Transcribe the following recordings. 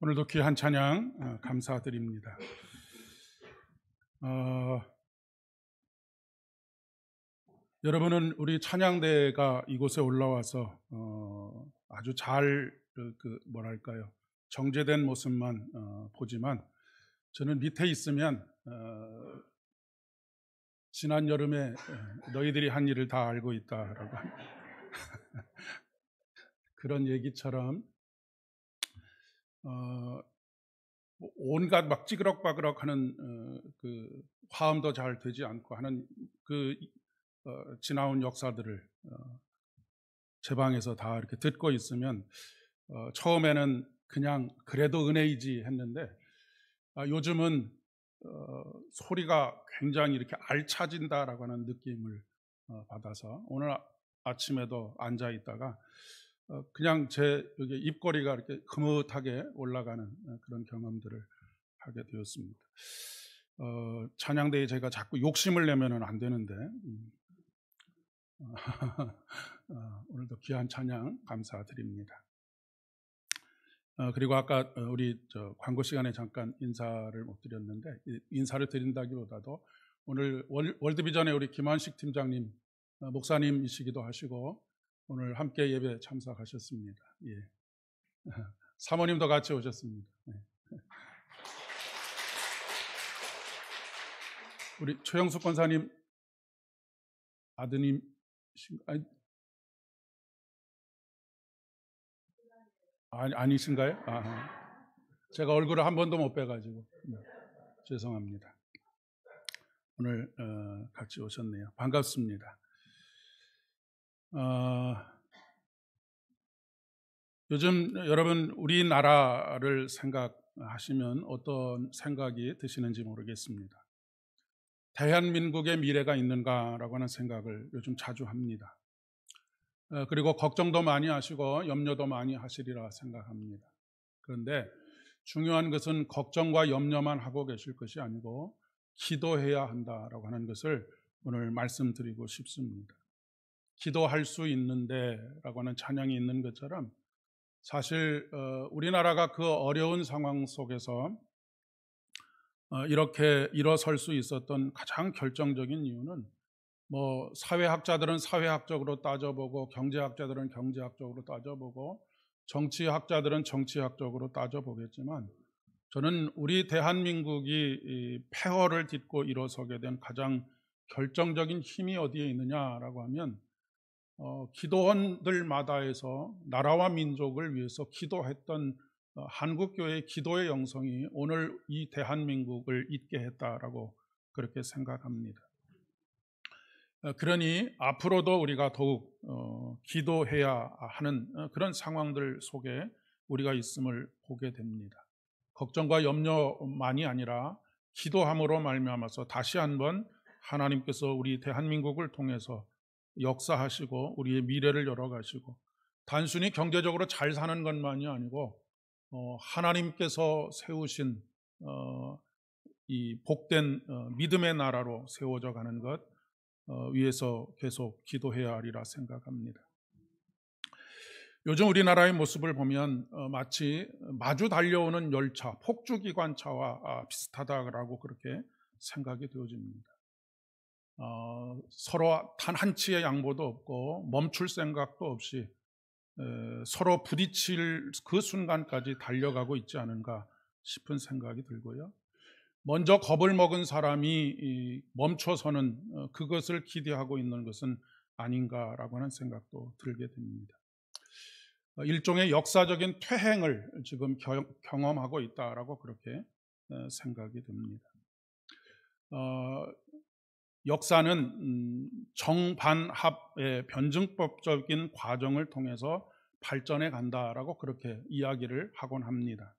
오늘도 귀한 찬양 감사드립니다. 여러분은 우리 찬양대가 이곳에 올라와서 아주 잘 정제된 모습만 보지만 저는 밑에 있으면 지난 여름에 너희들이 한 일을 다 알고 있다라고 그런 얘기처럼 온갖 막 찌그럭바그럭 하는 그 화음도 잘 되지 않고 하는 그 지나온 역사들을 제 방에서 다 이렇게 듣고 있으면 처음에는 그냥 그래도 은혜이지 했는데 요즘은 소리가 굉장히 이렇게 알차진다라고 하는 느낌을 받아서 오늘 아침에도 앉아 있다가 그냥 제 여기 입꼬리가 이렇게 흐뭇하게 올라가는 그런 경험들을 하게 되었습니다. 찬양대에 제가 자꾸 욕심을 내면은 안 되는데 오늘도 귀한 찬양 감사드립니다. 그리고 아까 우리 광고 시간에 잠깐 인사를 못 드렸는데 인사를 드린다기보다도 오늘 월드비전의 우리 김한식 팀장님 목사님이시기도 하시고 오늘 함께 예배 참석하셨습니다. 예. 사모님도 같이 오셨습니다. 네. 우리 최영숙 권사님 아드님 아니신가요? 제가 얼굴을 한 번도 못 뵈가지고 죄송합니다. 오늘 같이 오셨네요. 반갑습니다. 요즘 여러분 우리나라를 생각하시면 어떤 생각이 드시는지 모르겠습니다. 대한민국의 미래가 있는가라고 하는 생각을 요즘 자주 합니다. 그리고 걱정도 많이 하시고 염려도 많이 하시리라 생각합니다. 그런데 중요한 것은 걱정과 염려만 하고 계실 것이 아니고 기도해야 한다라고 하는 것을 오늘 말씀드리고 싶습니다. 기도할 수 있는데 라고 하는 찬양이 있는 것처럼 사실 우리나라가 그 어려운 상황 속에서 이렇게 일어설 수 있었던 가장 결정적인 이유는 사회학자들은 사회학적으로 따져보고 경제학자들은 경제학적으로 따져보고 정치학자들은 정치학적으로 따져보겠지만 저는 우리 대한민국이 폐허를 딛고 일어서게 된 가장 결정적인 힘이 어디에 있느냐라고 하면 기도원들마다에서 나라와 민족을 위해서 기도했던 한국교회의 기도의 영성이 오늘 이 대한민국을 있게 했다라고 그렇게 생각합니다. 그러니 앞으로도 우리가 더욱 기도해야 하는 그런 상황들 속에 우리가 있음을 보게 됩니다. 걱정과 염려만이 아니라 기도함으로 말미암아서 다시 한번 하나님께서 우리 대한민국을 통해서 역사하시고 우리의 미래를 열어가시고 단순히 경제적으로 잘 사는 것만이 아니고 하나님께서 세우신 이 복된 믿음의 나라로 세워져 가는 것 위해서 계속 기도해야 하리라 생각합니다. 요즘 우리나라의 모습을 보면 마치 마주 달려오는 열차, 폭주기관차와 비슷하다라고 그렇게 생각이 되어집니다. 서로 단 한 치의 양보도 없고 멈출 생각도 없이 서로 부딪힐 그 순간까지 달려가고 있지 않은가 싶은 생각이 들고요. 먼저 겁을 먹은 사람이 멈춰서는 그것을 기대하고 있는 것은 아닌가라고 하는 생각도 들게 됩니다. 일종의 역사적인 퇴행을 지금 경험하고 있다라고 그렇게 생각이 듭니다. 역사는 정반합의 변증법적인 과정을 통해서 발전해 간다라고 그렇게 이야기를 하곤 합니다.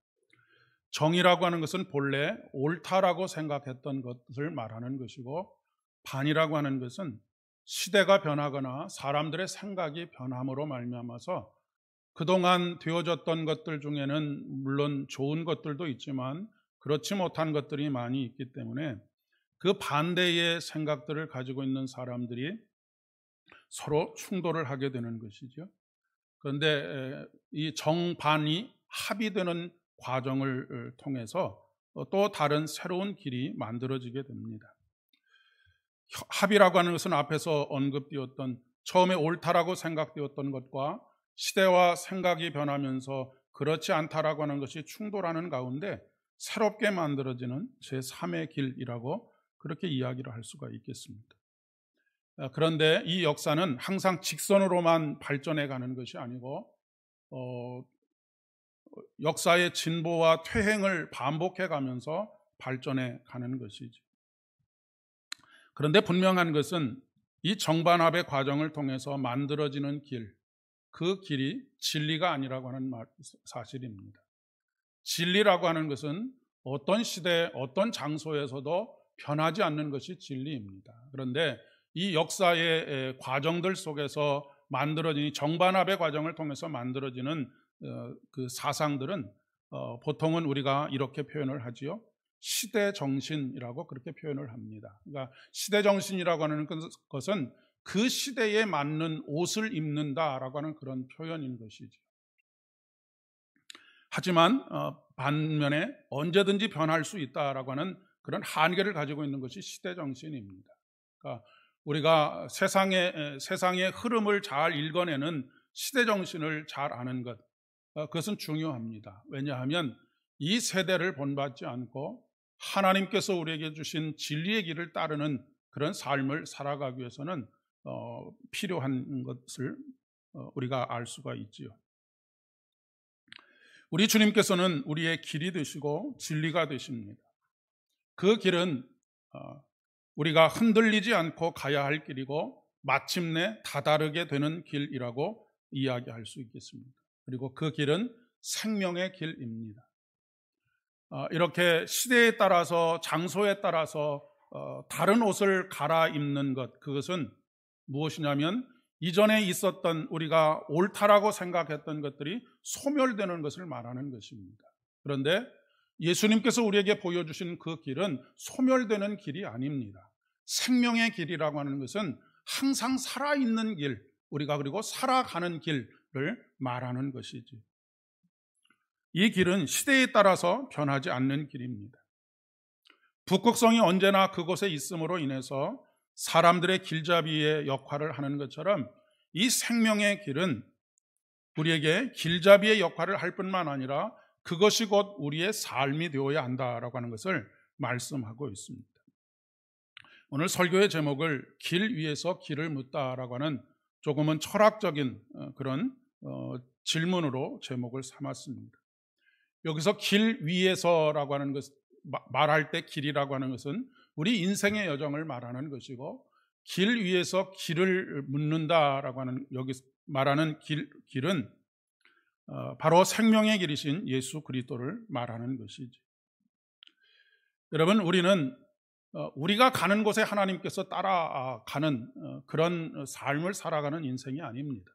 정의라고 하는 것은 본래 옳다라고 생각했던 것을 말하는 것이고 반이라고 하는 것은 시대가 변하거나 사람들의 생각이 변함으로 말미암아서 그동안 되어졌던 것들 중에는 물론 좋은 것들도 있지만 그렇지 못한 것들이 많이 있기 때문에 그 반대의 생각들을 가지고 있는 사람들이 서로 충돌을 하게 되는 것이죠. 그런데 이 정반이 합의되는 과정을 통해서 또 다른 새로운 길이 만들어지게 됩니다. 합의라고 하는 것은 앞에서 언급되었던 처음에 옳다라고 생각되었던 것과 시대와 생각이 변하면서 그렇지 않다라고 하는 것이 충돌하는 가운데 새롭게 만들어지는 제3의 길이라고 그렇게 이야기를 할 수가 있겠습니다. 그런데 이 역사는 항상 직선으로만 발전해 가는 것이 아니고 역사의 진보와 퇴행을 반복해 가면서 발전해 가는 것이죠. 그런데 분명한 것은 이 정반합의 과정을 통해서 만들어지는 길, 그 길이 진리가 아니라고 하는 사실입니다. 진리라고 하는 것은 어떤 시대, 어떤 장소에서도 변하지 않는 것이 진리입니다. 그런데 이 역사의 과정들 속에서 만들어진 정반합의 과정을 통해서 만들어지는 그 사상들은 보통은 우리가 이렇게 표현을 하지요. 시대 정신이라고 그렇게 표현을 합니다. 그러니까 시대 정신이라고 하는 것은 그 시대에 맞는 옷을 입는다라고 하는 그런 표현인 것이죠. 하지만 반면에 언제든지 변할 수 있다라고 하는 그런 한계를 가지고 있는 것이 시대 정신입니다. 그러니까 우리가 세상의 흐름을 잘 읽어내는 시대 정신을 잘 아는 것, 그것은 중요합니다. 왜냐하면 이 세대를 본받지 않고 하나님께서 우리에게 주신 진리의 길을 따르는 그런 삶을 살아가기 위해서는 필요한 것을 우리가 알 수가 있지요. 우리 주님께서는 우리의 길이 되시고 진리가 되십니다. 그 길은 우리가 흔들리지 않고 가야 할 길이고 마침내 다다르게 되는 길이라고 이야기할 수 있겠습니다. 그리고 그 길은 생명의 길입니다. 이렇게 시대에 따라서 장소에 따라서 다른 옷을 갈아입는 것, 그것은 무엇이냐면 이전에 있었던 우리가 옳다라고 생각했던 것들이 소멸되는 것을 말하는 것입니다. 그런데 예수님께서 우리에게 보여주신 그 길은 소멸되는 길이 아닙니다. 생명의 길이라고 하는 것은 항상 살아있는 길, 우리가 그리고 살아가는 길을 말하는 것이지. 이 길은 시대에 따라서 변하지 않는 길입니다. 북극성이 언제나 그곳에 있음으로 인해서 사람들의 길잡이의 역할을 하는 것처럼 이 생명의 길은 우리에게 길잡이의 역할을 할 뿐만 아니라 그것이 곧 우리의 삶이 되어야 한다라고 하는 것을 말씀하고 있습니다. 오늘 설교의 제목을 길 위에서 길을 묻다라고 하는 조금은 철학적인 그런 질문으로 제목을 삼았습니다. 여기서 길 위에서라고 하는 것, 말할 때 길이라고 하는 것은 우리 인생의 여정을 말하는 것이고, 길 위에서 길을 묻는다라고 하는 여기 말하는 길은 바로 생명의 길이신 예수 그리스도를 말하는 것이지. 여러분, 우리는 우리가 가는 곳에 하나님께서 따라가는 그런 삶을 살아가는 인생이 아닙니다.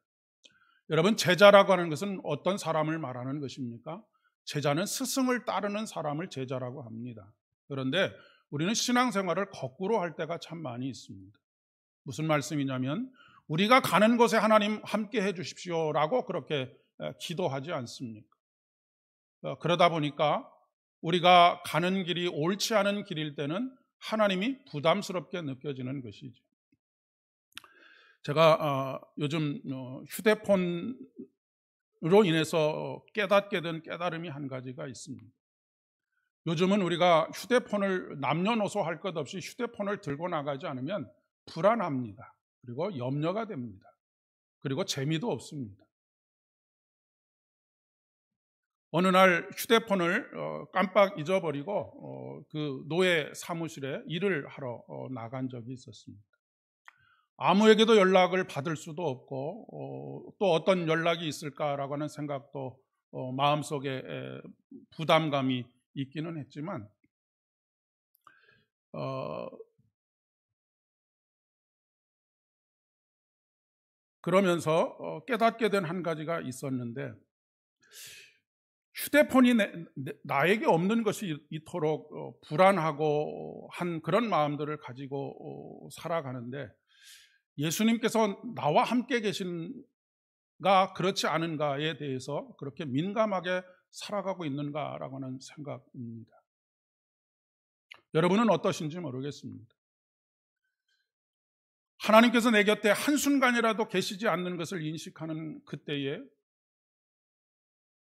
여러분, 제자라고 하는 것은 어떤 사람을 말하는 것입니까? 제자는 스승을 따르는 사람을 제자라고 합니다. 그런데 우리는 신앙생활을 거꾸로 할 때가 참 많이 있습니다. 무슨 말씀이냐면 우리가 가는 곳에 하나님 함께 해 주십시오라고 그렇게 기도하지 않습니까? 그러다 보니까 우리가 가는 길이 옳지 않은 길일 때는 하나님이 부담스럽게 느껴지는 것이죠. 제가 요즘 휴대폰으로 인해서 깨닫게 된 깨달음이 한 가지가 있습니다. 요즘은 우리가 휴대폰을 남녀노소 할 것 없이 휴대폰을 들고 나가지 않으면 불안합니다. 그리고 염려가 됩니다. 그리고 재미도 없습니다. 어느 날 휴대폰을 깜빡 잊어버리고 그 노예 사무실에 일을 하러 나간 적이 있었습니다. 아무에게도 연락을 받을 수도 없고 또 어떤 연락이 있을까라고 하는 생각도 마음속에 부담감이 있기는 했지만 그러면서 깨닫게 된 한 가지가 있었는데, 휴대폰이 나에게 없는 것이 이토록 불안하고 한 그런 마음들을 가지고 살아가는데 예수님께서 나와 함께 계신가 그렇지 않은가에 대해서 그렇게 민감하게 살아가고 있는가라고 하는 생각입니다. 여러분은 어떠신지 모르겠습니다. 하나님께서 내 곁에 한순간이라도 계시지 않는 것을 인식하는 그때에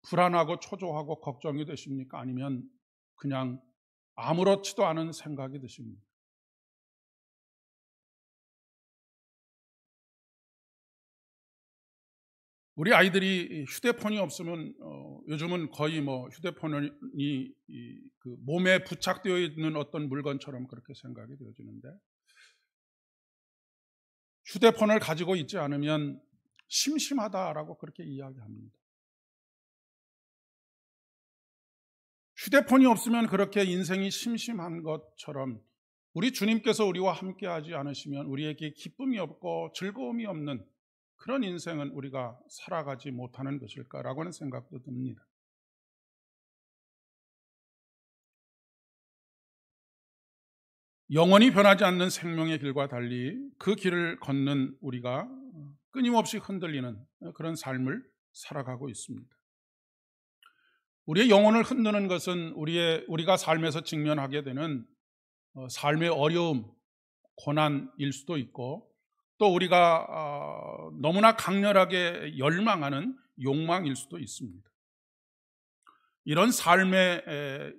불안하고 초조하고 걱정이 되십니까? 아니면 그냥 아무렇지도 않은 생각이 드십니까? 우리 아이들이 휴대폰이 없으면 요즘은 거의 휴대폰이 그 몸에 부착되어 있는 어떤 물건처럼 그렇게 생각이 되어지는데, 휴대폰을 가지고 있지 않으면 심심하다라고 그렇게 이야기합니다. 휴대폰이 없으면 그렇게 인생이 심심한 것처럼 우리 주님께서 우리와 함께하지 않으시면 우리에게 기쁨이 없고 즐거움이 없는 그런 인생은 우리가 살아가지 못하는 것일까라고 하는 생각도 듭니다. 영원히 변하지 않는 생명의 길과 달리 그 길을 걷는 우리가 끊임없이 흔들리는 그런 삶을 살아가고 있습니다. 우리의 영혼을 흔드는 것은 우리가 삶에서 직면하게 되는 삶의 어려움, 고난일 수도 있고, 또 우리가 너무나 강렬하게 열망하는 욕망일 수도 있습니다. 이런 삶의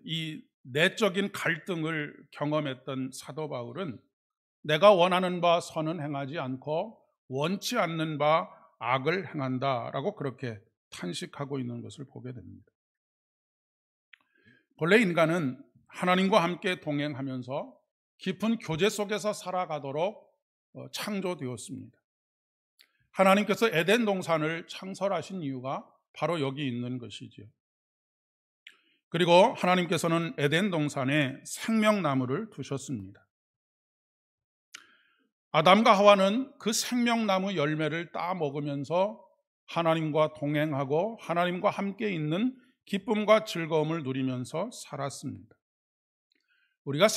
이 내적인 갈등을 경험했던 사도 바울은 내가 원하는 바 선은 행하지 않고 원치 않는 바 악을 행한다라고 그렇게 탄식하고 있는 것을 보게 됩니다. 본래 인간은 하나님과 함께 동행하면서 깊은 교제 속에서 살아가도록 창조되었습니다. 하나님께서 에덴 동산을 창설하신 이유가 바로 여기 있는 것이지요. 그리고 하나님께서는 에덴 동산에 생명나무를 두셨습니다. 아담과 하와는 그 생명나무 열매를 따 먹으면서 하나님과 동행하고 하나님과 함께 있는 기쁨과 즐거움을 누리면서 살았습니다. 우리가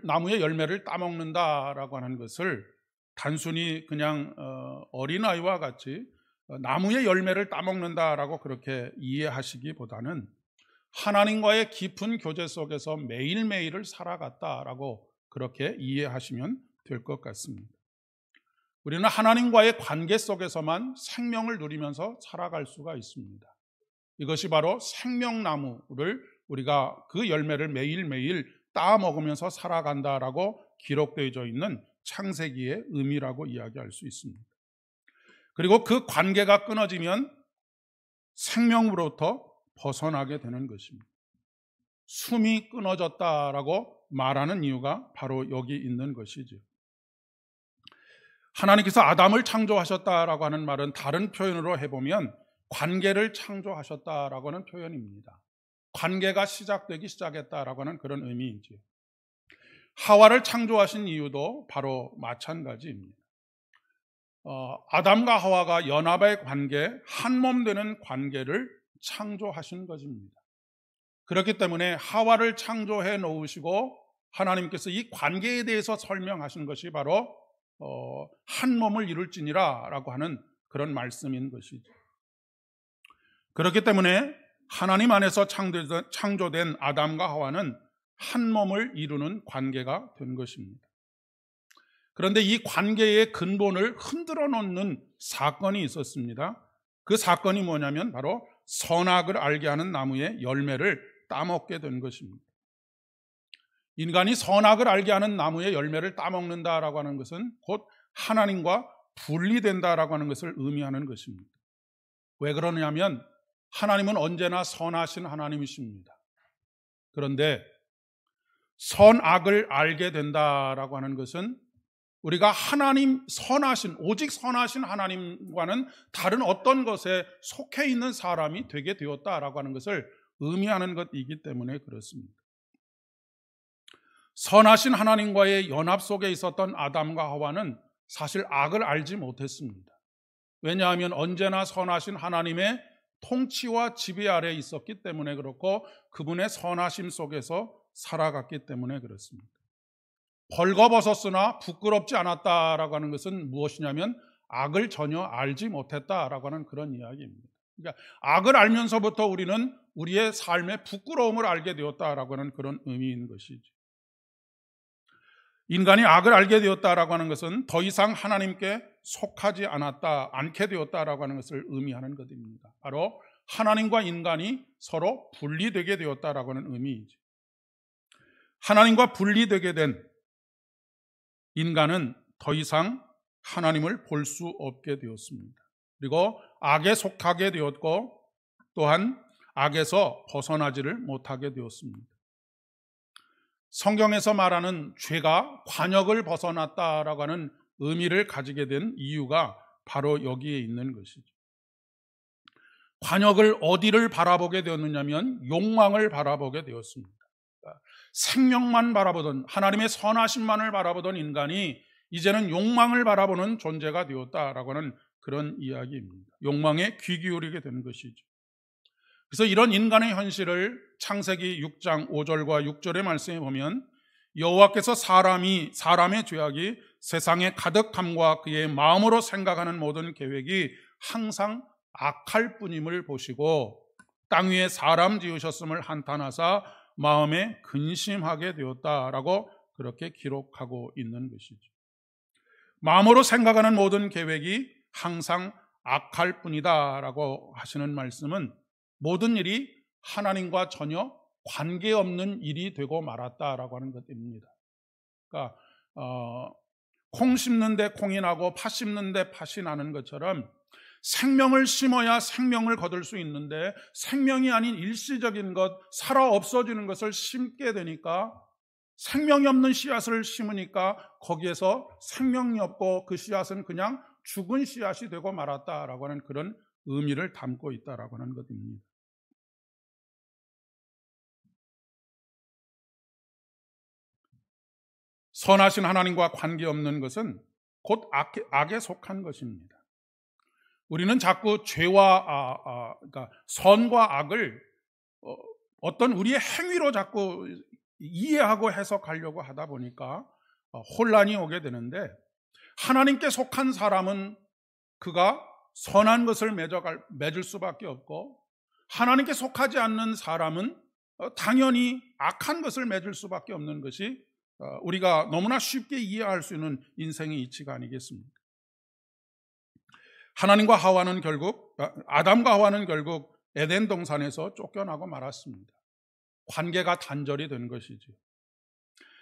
나무의 열매를 따먹는다라고 하는 것을 단순히 그냥 어린아이와 같이 나무의 열매를 따먹는다라고 그렇게 이해하시기보다는 하나님과의 깊은 교제 속에서 매일매일을 살아갔다라고 그렇게 이해하시면 될 것 같습니다. 우리는 하나님과의 관계 속에서만 생명을 누리면서 살아갈 수가 있습니다. 이것이 바로 생명나무를 우리가 그 열매를 매일매일 따 먹으면서 살아간다라고 기록되어 있는 창세기의 의미라고 이야기할 수 있습니다. 그리고 그 관계가 끊어지면 생명으로부터 벗어나게 되는 것입니다. 숨이 끊어졌다라고 말하는 이유가 바로 여기 있는 것이죠. 하나님께서 아담을 창조하셨다라고 하는 말은 다른 표현으로 해보면 관계를 창조하셨다라고 하는 표현입니다. 관계가 시작했다라고 하는 그런 의미이지요. 하와를 창조하신 이유도 바로 마찬가지입니다. 아담과 하와가 연합의 관계, 한 몸 되는 관계를 창조하신 것입니다. 그렇기 때문에 하와를 창조해 놓으시고 하나님께서 이 관계에 대해서 설명하신 것이 바로 한 몸을 이룰지니라 라고 하는 그런 말씀인 것이죠. 그렇기 때문에 하나님 안에서 창조된 아담과 하와는 한 몸을 이루는 관계가 된 것입니다. 그런데 이 관계의 근본을 흔들어 놓는 사건이 있었습니다. 그 사건이 뭐냐면 바로 선악을 알게 하는 나무의 열매를 따먹게 된 것입니다. 인간이 선악을 알게 하는 나무의 열매를 따먹는다라고 하는 것은 곧 하나님과 분리된다라고 하는 것을 의미하는 것입니다. 왜 그러냐면 하나님은 언제나 선하신 하나님이십니다. 그런데 선악을 알게 된다라고 하는 것은 우리가 오직 선하신 하나님과는 다른 어떤 것에 속해 있는 사람이 되게 되었다라고 하는 것을 의미하는 것이기 때문에 그렇습니다. 선하신 하나님과의 연합 속에 있었던 아담과 하와는 사실 악을 알지 못했습니다. 왜냐하면 언제나 선하신 하나님의 통치와 지배 아래에 있었기 때문에 그렇고 그분의 선하심 속에서 살아갔기 때문에 그렇습니다. 벌거벗었으나 부끄럽지 않았다라고 하는 것은 무엇이냐면 악을 전혀 알지 못했다라고 하는 그런 이야기입니다. 그러니까 악을 알면서부터 우리는 우리의 삶의 부끄러움을 알게 되었다라고 하는 그런 의미인 것이죠. 인간이 악을 알게 되었다라고 하는 것은 더 이상 하나님께 속하지 않게 되었다라고 하는 것을 의미하는 것입니다. 바로 하나님과 인간이 서로 분리되게 되었다라고 하는 의미이죠. 하나님과 분리되게 된 인간은 더 이상 하나님을 볼 수 없게 되었습니다. 그리고 악에 속하게 되었고 또한 악에서 벗어나지를 못하게 되었습니다. 성경에서 말하는 죄가 관역을 벗어났다라고 하는 의미를 가지게 된 이유가 바로 여기에 있는 것이죠. 관역을 어디를 바라보게 되었느냐면 욕망을 바라보게 되었습니다. 생명만 바라보던, 하나님의 선하심만을 바라보던 인간이 이제는 욕망을 바라보는 존재가 되었다라고 하는 그런 이야기입니다. 욕망에 귀 기울이게 된 것이죠. 그래서 이런 인간의 현실을 창세기 6장 5절과 6절의 말씀에 보면 여호와께서 사람의 죄악이 세상에 가득함과 그의 마음으로 생각하는 모든 계획이 항상 악할 뿐임을 보시고 땅 위에 사람 지으셨음을 한탄하사 마음에 근심하게 되었다라고 그렇게 기록하고 있는 것이죠. 마음으로 생각하는 모든 계획이 항상 악할 뿐이다라고 하시는 말씀은 모든 일이 하나님과 전혀 관계없는 일이 되고 말았다라고 하는 것입니다. 그러니까 콩 심는데 콩이 나고 팥 심는데 팥이 나는 것처럼 생명을 심어야 생명을 거둘 수 있는데 생명이 아닌 일시적인 것, 살아 없어지는 것을 심게 되니까 생명이 없는 씨앗을 심으니까 거기에서 생명이 없고 그 씨앗은 그냥 죽은 씨앗이 되고 말았다라고 하는 그런 의미를 담고 있다라고 하는 것입니다. 선하신 하나님과 관계없는 것은 곧 악에 속한 것입니다. 우리는 자꾸 죄와 그러니까 선과 악을 어떤 우리의 행위로 자꾸 이해하고 해석하려고 하다 보니까 혼란이 오게 되는데, 하나님께 속한 사람은 그가 선한 것을 맺을 수밖에 없고 하나님께 속하지 않는 사람은 당연히 악한 것을 맺을 수밖에 없는 것이 우리가 너무나 쉽게 이해할 수 있는 인생의 이치가 아니겠습니까? 아담과 하와는 결국 에덴 동산에서 쫓겨나고 말았습니다. 관계가 단절이 된 것이죠.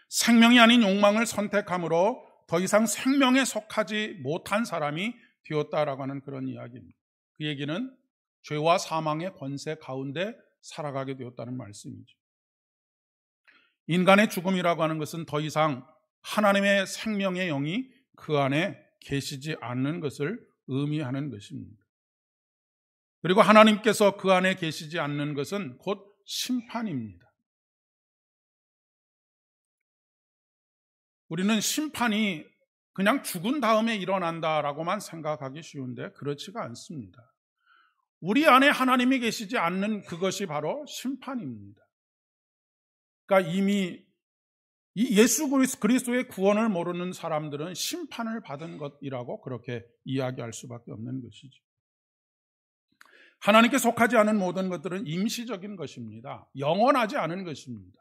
생명이 아닌 욕망을 선택함으로 더 이상 생명에 속하지 못한 사람이 되었다라고 하는 그런 이야기입니다. 그 얘기는 죄와 사망의 권세 가운데 살아가게 되었다는 말씀이죠. 인간의 죽음이라고 하는 것은 더 이상 하나님의 생명의 영이 그 안에 계시지 않는 것을 의미하는 것입니다. 그리고 하나님께서 그 안에 계시지 않는 것은 곧 심판입니다. 우리는 심판이 그냥 죽은 다음에 일어난다라고만 생각하기 쉬운데 그렇지가 않습니다. 우리 안에 하나님이 계시지 않는 그것이 바로 심판입니다. 그러니까 이미 이 예수 그리스도의 구원을 모르는 사람들은 심판을 받은 것이라고 그렇게 이야기할 수밖에 없는 것이죠. 하나님께 속하지 않은 모든 것들은 임시적인 것입니다. 영원하지 않은 것입니다.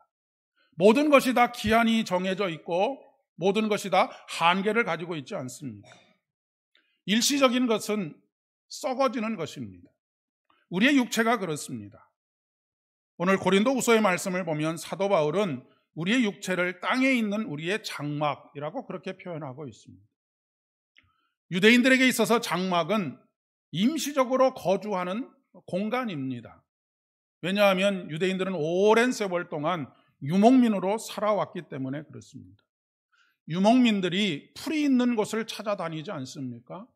모든 것이 다 기한이 정해져 있고 모든 것이 다 한계를 가지고 있지 않습니다. 일시적인 것은 썩어지는 것입니다. 우리의 육체가 그렇습니다. 오늘 고린도후서의 말씀을 보면 사도 바울은 우리의 육체를 땅에 있는 우리의 장막이라고 그렇게 표현하고 있습니다. 유대인들에게 있어서 장막은 임시적으로 거주하는 공간입니다. 왜냐하면 유대인들은 오랜 세월 동안 유목민으로 살아왔기 때문에 그렇습니다. 유목민들이 풀이 있는 곳을 찾아다니지 않습니까?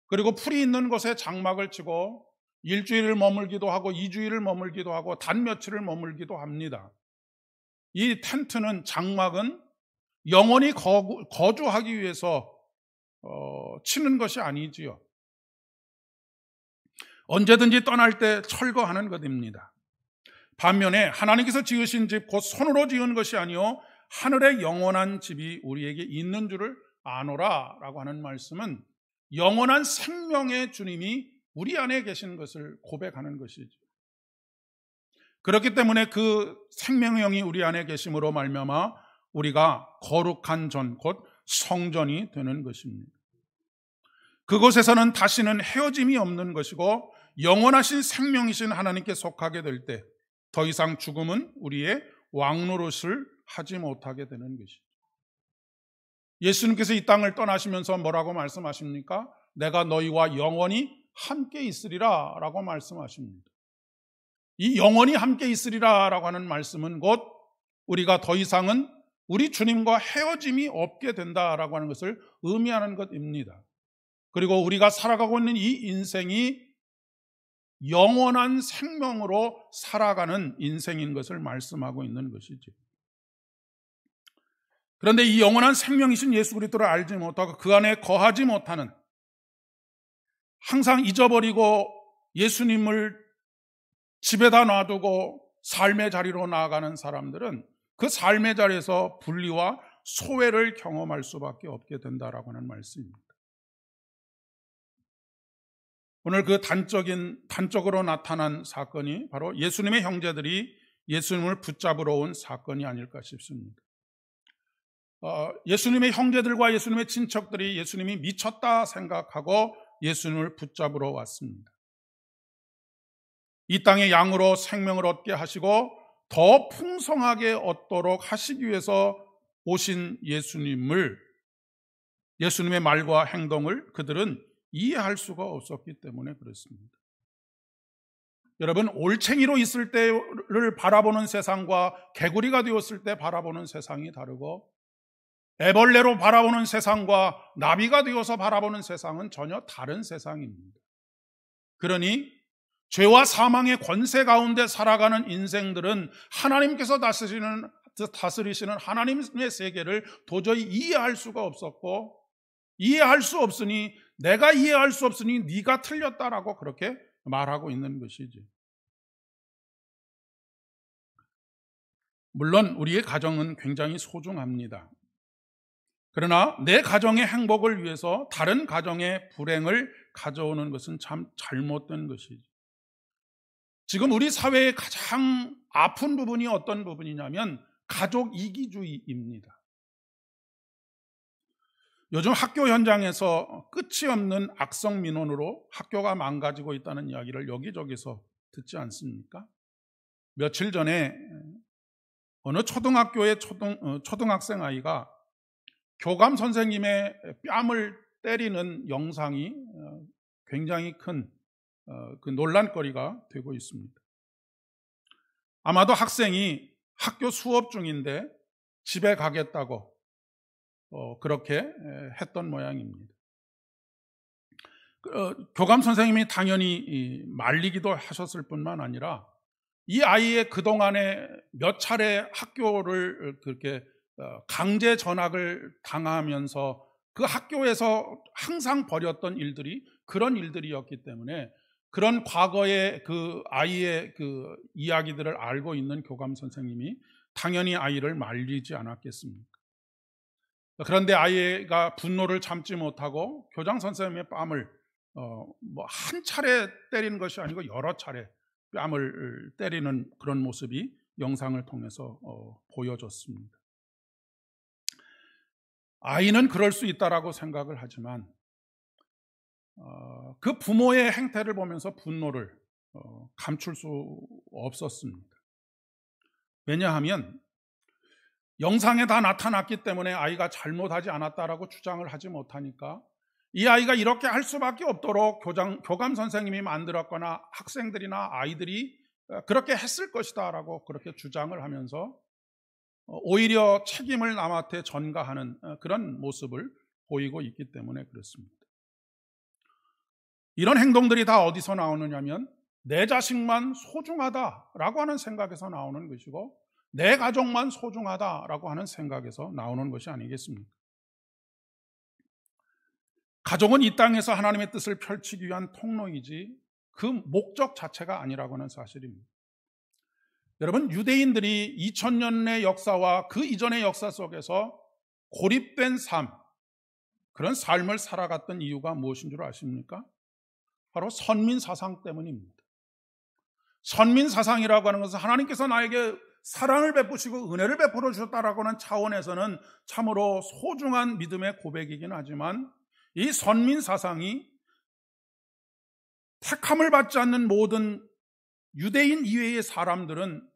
그리고 풀이 있는 곳에 장막을 치고 일주일을 머물기도 하고 2주일을 머물기도 하고 단 며칠을 머물기도 합니다. 이 텐트는, 장막은 영원히 거주하기 위해서 치는 것이 아니지요. 언제든지 떠날 때 철거하는 것입니다. 반면에 하나님께서 지으신 집, 곧 손으로 지은 것이 아니요 하늘의 영원한 집이 우리에게 있는 줄을 아노라 라고 하는 말씀은 영원한 생명의 주님이 우리 안에 계신 것을 고백하는 것이죠. 그렇기 때문에 그 생명의 영이 우리 안에 계심으로 말미암아 우리가 거룩한 전, 곧 성전이 되는 것입니다. 그곳에서는 다시는 헤어짐이 없는 것이고 영원하신 생명이신 하나님께 속하게 될 때 더 이상 죽음은 우리의 왕노릇을 하지 못하게 되는 것이죠. 예수님께서 이 땅을 떠나시면서 뭐라고 말씀하십니까? 내가 너희와 영원히 함께 있으리라 라고 말씀하십니다. 이 영원히 함께 있으리라 라고 하는 말씀은 곧 우리가 더 이상은 우리 주님과 헤어짐이 없게 된다라고 하는 것을 의미하는 것입니다. 그리고 우리가 살아가고 있는 이 인생이 영원한 생명으로 살아가는 인생인 것을 말씀하고 있는 것이죠. 그런데 이 영원한 생명이신 예수 그리스도를 알지 못하고 그 안에 거하지 못하는, 항상 잊어버리고 예수님을 집에다 놔두고 삶의 자리로 나아가는 사람들은 그 삶의 자리에서 분리와 소외를 경험할 수밖에 없게 된다라고 하는 말씀입니다. 오늘 그 단적으로 나타난 사건이 바로 예수님의 형제들이 예수님을 붙잡으러 온 사건이 아닐까 싶습니다. 예수님의 형제들과 예수님의 친척들이 예수님이 미쳤다 생각하고 예수님을 붙잡으러 왔습니다. 이 땅의 양으로 생명을 얻게 하시고 더 풍성하게 얻도록 하시기 위해서 오신 예수님의 말과 행동을 그들은 이해할 수가 없었기 때문에 그렇습니다. 여러분, 올챙이로 있을 때를 바라보는 세상과 개구리가 되었을 때 바라보는 세상이 다르고 애벌레로 바라보는 세상과 나비가 되어서 바라보는 세상은 전혀 다른 세상입니다. 그러니 죄와 사망의 권세 가운데 살아가는 인생들은 하나님께서 다스리시는 하나님의 세계를 도저히 이해할 수가 없었고, 이해할 수 없으니 내가 이해할 수 없으니 네가 틀렸다라고 그렇게 말하고 있는 것이지. 물론 우리의 가정은 굉장히 소중합니다. 그러나 내 가정의 행복을 위해서 다른 가정의 불행을 가져오는 것은 참 잘못된 것이지. 지금 우리 사회의 가장 아픈 부분이 어떤 부분이냐면 가족 이기주의입니다. 요즘 학교 현장에서 끝이 없는 악성 민원으로 학교가 망가지고 있다는 이야기를 여기저기서 듣지 않습니까? 며칠 전에 어느 초등학교의 초등학생 아이가 교감 선생님의 뺨을 때리는 영상이 굉장히 큰 그 논란거리가 되고 있습니다. 아마도 학생이 학교 수업 중인데 집에 가겠다고 그렇게 했던 모양입니다. 교감 선생님이 당연히 말리기도 하셨을 뿐만 아니라 이 아이의 그동안에 몇 차례 학교를 그렇게 강제 전학을 당하면서 그 학교에서 항상 벌였던 일들이 그런 일들이었기 때문에 그런 과거의 그 아이의 그 이야기들을 알고 있는 교감 선생님이 당연히 아이를 말리지 않았겠습니까? 그런데 아이가 분노를 참지 못하고 교장 선생님의 뺨을 한 차례 때리는 것이 아니고 여러 차례 뺨을 때리는 그런 모습이 영상을 통해서 보여줬습니다. 아이는 그럴 수 있다라고 생각을 하지만 그 부모의 행태를 보면서 분노를 감출 수 없었습니다. 왜냐하면 영상에 다 나타났기 때문에 아이가 잘못하지 않았다라고 주장을 하지 못하니까 이 아이가 이렇게 할 수밖에 없도록 교감 선생님이 만들었거나 학생들이나 아이들이 그렇게 했을 것이다 라고 그렇게 주장을 하면서 오히려 책임을 남한테 전가하는 그런 모습을 보이고 있기 때문에 그렇습니다. 이런 행동들이 다 어디서 나오느냐면 내 자식만 소중하다라고 하는 생각에서 나오는 것이고 내 가족만 소중하다라고 하는 생각에서 나오는 것이 아니겠습니까? 가족은 이 땅에서 하나님의 뜻을 펼치기 위한 통로이지 그 목적 자체가 아니라고 하는 사실입니다. 여러분, 유대인들이 2000년의 역사와 그 이전의 역사 속에서 고립된 삶, 그런 삶을 살아갔던 이유가 무엇인 줄 아십니까? 바로 선민사상 때문입니다. 선민사상이라고 하는 것은 하나님께서 나에게 사랑을 베푸시고 은혜를 베풀어 주셨다라고 하는 차원에서는 참으로 소중한 믿음의 고백이긴 하지만, 이 선민사상이 택함을 받지 않는 모든 유대인 이외의 사람들은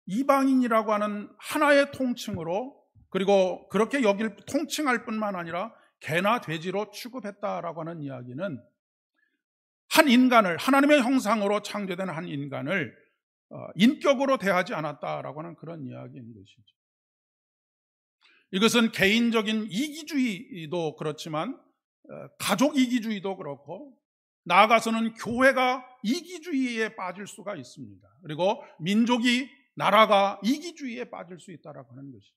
이방인이라고 하는 하나의 통칭으로, 그리고 그렇게 통칭할 뿐만 아니라 개나 돼지로 취급했다라고 하는 이야기는 한 인간을, 하나님의 형상으로 창조된 한 인간을 인격으로 대하지 않았다라고 하는 그런 이야기인 것이죠. 이것은 개인적인 이기주의도 그렇지만 가족 이기주의도 그렇고, 나아가서는 교회가 이기주의에 빠질 수가 있습니다. 그리고 민족이, 나라가 이기주의에 빠질 수 있다라고 하는 것이죠.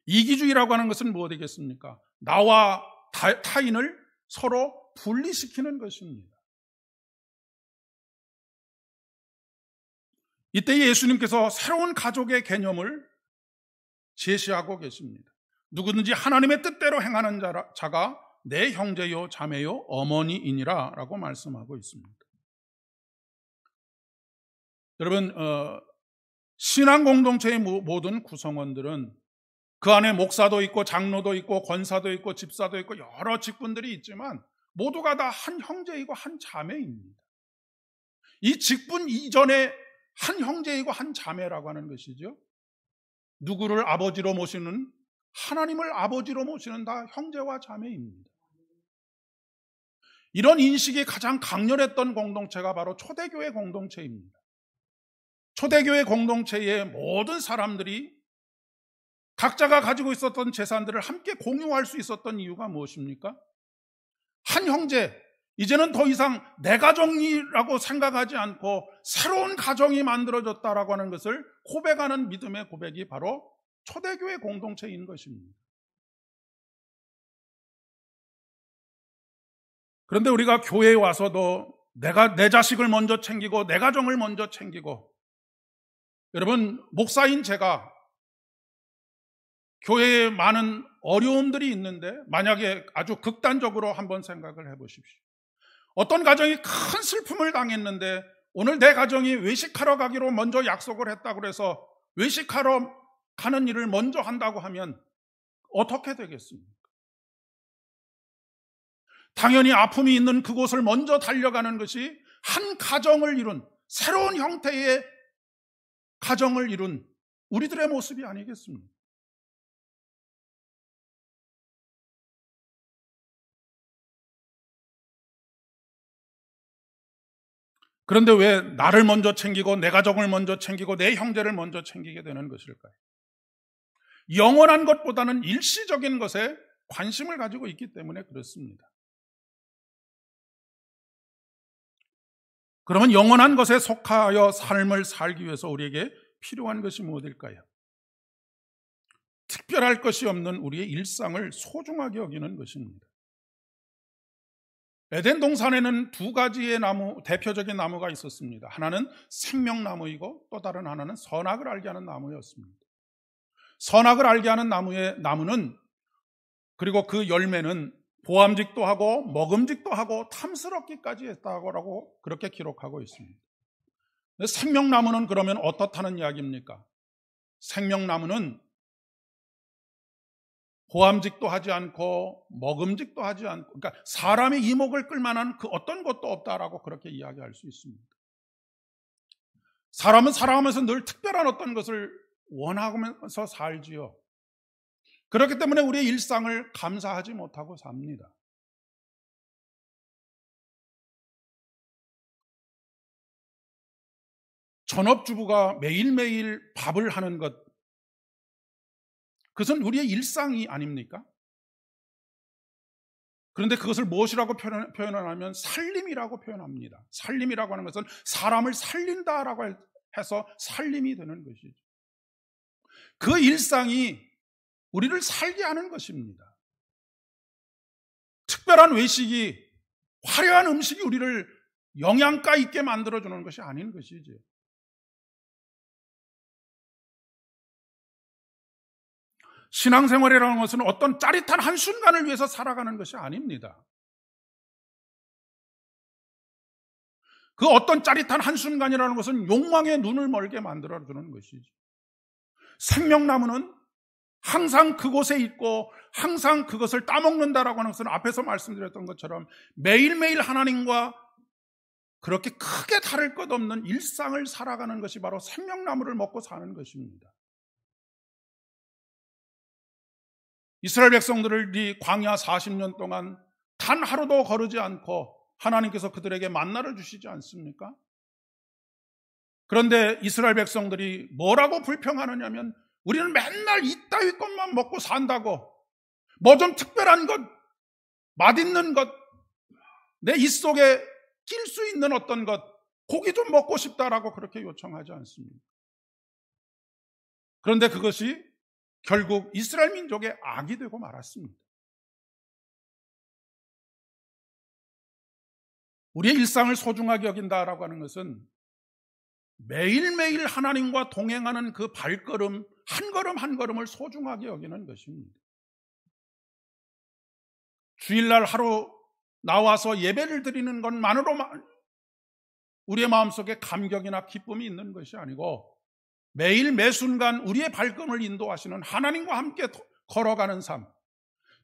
이기주의라고 하는 것은 무엇이겠습니까? 나와 타인을 서로 분리시키는 것입니다. 이때 예수님께서 새로운 가족의 개념을 제시하고 계십니다. 누구든지 하나님의 뜻대로 행하는 자가 내 형제요 자매요 어머니이니라 라고 말씀하고 있습니다. 여러분, 신앙 공동체의 모든 구성원들은 그 안에 목사도 있고 장로도 있고 권사도 있고 집사도 있고 여러 직분들이 있지만 모두가 다 한 형제이고 한 자매입니다. 이 직분 이전에 한 형제이고 한 자매라고 하는 것이죠. 누구를 아버지로 모시는, 하나님을 아버지로 모시는 다 형제와 자매입니다. 이런 인식이 가장 강렬했던 공동체가 바로 초대교회 공동체입니다. 초대교회 공동체의 모든 사람들이 각자가 가지고 있었던 재산들을 함께 공유할 수 있었던 이유가 무엇입니까? 한 형제, 이제는 더 이상 내 가정이라고 생각하지 않고 새로운 가정이 만들어졌다라고 하는 것을 고백하는 믿음의 고백이 바로 초대교회 공동체인 것입니다. 그런데 우리가 교회에 와서도 내 자식을 먼저 챙기고 내 가정을 먼저 챙기고, 여러분, 목사인 제가 교회에 많은 어려움들이 있는데 만약에 아주 극단적으로 한번 생각을 해보십시오. 어떤 가정이 큰 슬픔을 당했는데 오늘 내 가정이 외식하러 가기로 먼저 약속을 했다고 해서 외식하러 가는 일을 먼저 한다고 하면 어떻게 되겠습니까? 당연히 아픔이 있는 그곳을 먼저 달려가는 것이 한 가정을 이룬, 새로운 형태의 가정을 이룬 우리들의 모습이 아니겠습니까? 그런데 왜 나를 먼저 챙기고 내 가족을 먼저 챙기고 내 형제를 먼저 챙기게 되는 것일까요? 영원한 것보다는 일시적인 것에 관심을 가지고 있기 때문에 그렇습니다. 그러면 영원한 것에 속하여 삶을 살기 위해서 우리에게 필요한 것이 무엇일까요? 특별할 것이 없는 우리의 일상을 소중하게 여기는 것입니다. 에덴 동산에는 두 가지의 나무, 대표적인 나무가 있었습니다. 하나는 생명나무이고 또 다른 하나는 선악을 알게 하는 나무였습니다. 선악을 알게 하는 나무는 그리고 그 열매는 보암직도 하고 먹음직도 하고 탐스럽기까지 했다고 그렇게 기록하고 있습니다. 생명나무는 그러면 어떻다는 이야기입니까? 생명나무는 보암직도 하지 않고 먹음직도 하지 않고, 그러니까 사람의 이목을 끌만한 그 어떤 것도 없다라고 그렇게 이야기할 수 있습니다. 사람은 살아가면서 늘 특별한 어떤 것을 원하면서 살지요. 그렇기 때문에 우리의 일상을 감사하지 못하고 삽니다. 전업주부가 매일매일 밥을 하는 것, 그것은 우리의 일상이 아닙니까? 그런데 그것을 무엇이라고 표현하냐면 살림이라고 표현합니다. 살림이라고 하는 것은 사람을 살린다라고 해서 살림이 되는 것이죠. 그 일상이 우리를 살게 하는 것입니다. 특별한 외식이, 화려한 음식이 우리를 영양가 있게 만들어주는 것이 아닌 것이죠. 신앙생활이라는 것은 어떤 짜릿한 한순간을 위해서 살아가는 것이 아닙니다. 그 어떤 짜릿한 한순간이라는 것은 욕망의 눈을 멀게 만들어주는 것이죠. 생명나무는 항상 그곳에 있고 항상 그것을 따먹는다라고 하는 것은 앞에서 말씀드렸던 것처럼 매일매일 하나님과 그렇게 크게 다를 것 없는 일상을 살아가는 것이 바로 생명나무를 먹고 사는 것입니다. 이스라엘 백성들을 이 광야 40년 동안 단 하루도 거르지 않고 하나님께서 그들에게 만나를 주시지 않습니까? 그런데 이스라엘 백성들이 뭐라고 불평하느냐면 우리는 맨날 이따위 것만 먹고 산다고, 뭐 좀 특별한 것, 맛있는 것, 내 입 속에 낄 수 있는 어떤 것, 고기 좀 먹고 싶다라고 그렇게 요청하지 않습니다. 그런데 그것이 결국 이스라엘 민족의 악이 되고 말았습니다. 우리의 일상을 소중하게 여긴다라고 하는 것은 매일매일 하나님과 동행하는 그 발걸음, 한 걸음 한 걸음을 소중하게 여기는 것입니다. 주일날 하루 나와서 예배를 드리는 것만으로 우리의 마음속에 감격이나 기쁨이 있는 것이 아니고 매일 매순간 우리의 발걸음을 인도하시는 하나님과 함께 걸어가는 삶,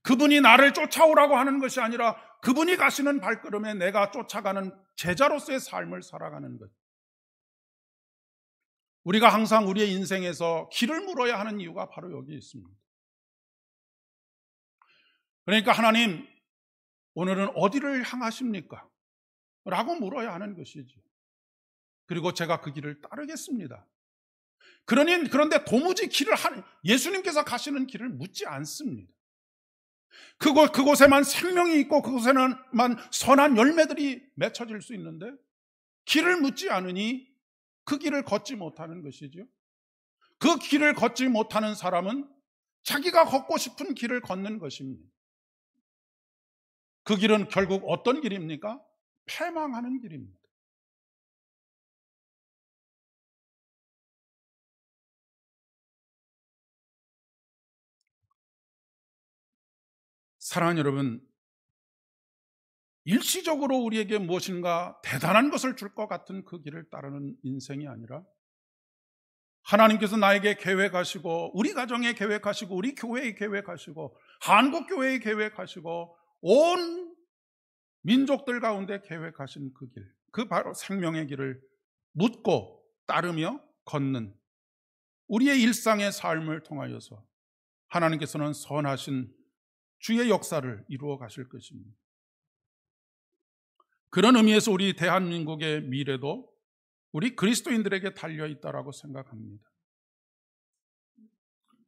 그분이 나를 쫓아오라고 하는 것이 아니라 그분이 가시는 발걸음에 내가 쫓아가는 제자로서의 삶을 살아가는 것. 우리가 항상 우리의 인생에서 길을 물어야 하는 이유가 바로 여기 있습니다. 그러니까 하나님, 오늘은 어디를 향하십니까? 라고 물어야 하는 것이죠. 그리고 제가 그 길을 따르겠습니다. 그런데 도무지 예수님께서 가시는 길을 묻지 않습니다. 그곳에만 생명이 있고 그곳에만 선한 열매들이 맺혀질 수 있는데 길을 묻지 않으니 그 길을 걷지 못하는 것이죠. 그 길을 걷지 못하는 사람은 자기가 걷고 싶은 길을 걷는 것입니다. 그 길은 결국 어떤 길입니까? 패망하는 길입니다. 사랑하는 여러분, 일시적으로 우리에게 무엇인가 대단한 것을 줄 것 같은 그 길을 따르는 인생이 아니라 하나님께서 나에게 계획하시고 우리 가정에 계획하시고 우리 교회에 계획하시고 한국교회에 계획하시고 온 민족들 가운데 계획하신 그 길, 그 바로 생명의 길을 묻고 따르며 걷는 우리의 일상의 삶을 통하여서 하나님께서는 선하신 주의 역사를 이루어 가실 것입니다. 그런 의미에서 우리 대한민국의 미래도 우리 그리스도인들에게 달려있다라고 생각합니다.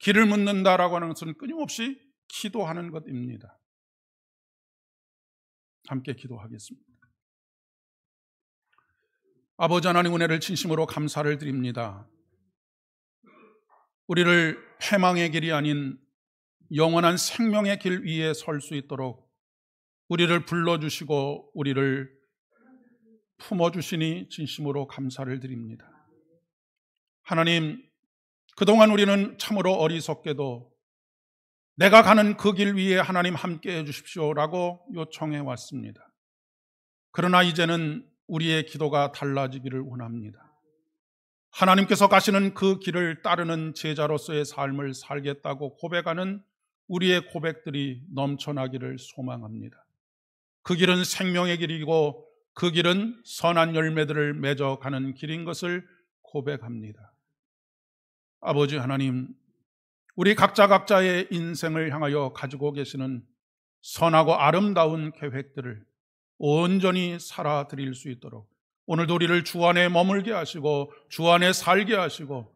길을 묻는다라고 하는 것은 끊임없이 기도하는 것입니다. 함께 기도하겠습니다. 아버지 하나님, 은혜를 진심으로 감사를 드립니다. 우리를 패망의 길이 아닌 영원한 생명의 길 위에 설 수 있도록 우리를 불러주시고 우리를 품어주시니 진심으로 감사를 드립니다. 하나님, 그동안 우리는 참으로 어리석게도 내가 가는 그 길 위에 하나님 함께 해주십시오라고 요청해 왔습니다. 그러나 이제는 우리의 기도가 달라지기를 원합니다. 하나님께서 가시는 그 길을 따르는 제자로서의 삶을 살겠다고 고백하는 우리의 고백들이 넘쳐나기를 소망합니다. 그 길은 생명의 길이고 그 길은 선한 열매들을 맺어가는 길인 것을 고백합니다. 아버지 하나님, 우리 각자의 인생을 향하여 가지고 계시는 선하고 아름다운 계획들을 온전히 살아드릴 수 있도록 오늘도 우리를 주 안에 머물게 하시고 주 안에 살게 하시고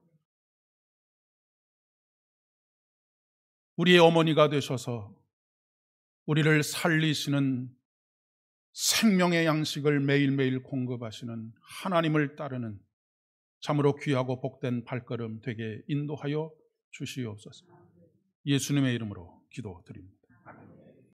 우리의 어머니가 되셔서 우리를 살리시는 생명의 양식을 매일매일 공급하시는 하나님을 따르는 참으로 귀하고 복된 발걸음 되게 인도하여 주시옵소서. 예수님의 이름으로 기도드립니다.